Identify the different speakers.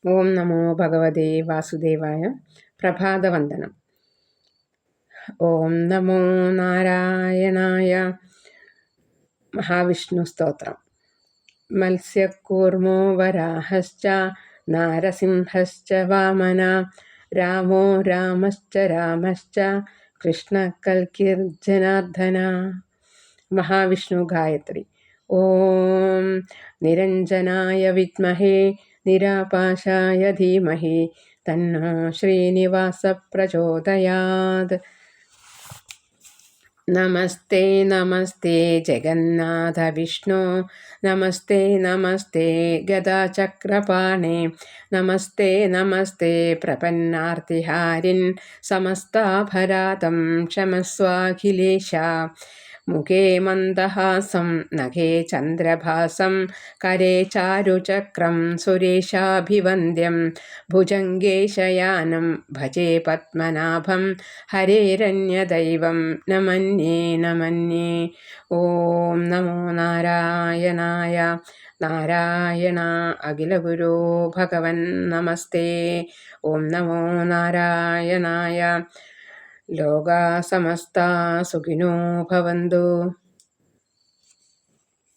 Speaker 1: ഓം നമോ ഭഗവതേ വാസുദേവായ. പ്രഭാതവന്ദനം. ഓം നമോ നാരായണായ. മഹാവിഷ്ണു സ്തോത്രം. മത്സ്യകൂർമോ വരാഹശ്ച നാരസിംഹശ്ച വാമന രാമോ രാമശ്ച രാമശ്ച കൃഷ്ണ കൽക്കിർജനാർദ്ദന. മഹാവിഷ്ണു ഗായത്രി. ഓം നിരഞ്ജനായ വിദ്മഹേ നിരാപാശായ ധീമഹി തന്നോ ശ്രീനിവാസ പ്രചോദയാത്. നമസ്തേ നമസ്തേ ജഗന്നാഥ വിഷ്ണു നമസ്തേ നമസ്തേ ഗദാചക്രപാണേ നമസ്തേ നമസ്തേ പ്രപന്നാർത്തിഹാരിൻ സമസ്താപരാധം ക്ഷമസ്വാഖിലേശ. മുഖേ മന്ദഹാസം നഖേ ചന്ദ്രഭാസം കരേ ചാരുചക്രം സുരേശാഭിവന്ദ്യം ഭുജംഗേശയാനം ഭജേ പത്മനാഭം ഹരേരന്യദൈവം നമന്യേ നമന്യേ. ഓം നമോ നാരായണായ. നാരായണ അഖിലഗുരോ ഭഗവൻ നമസ്തേ. ഓം നമോ നാരായണായ. ലോകാ സമസ്താ സുഖിനോ ഭവന്തു.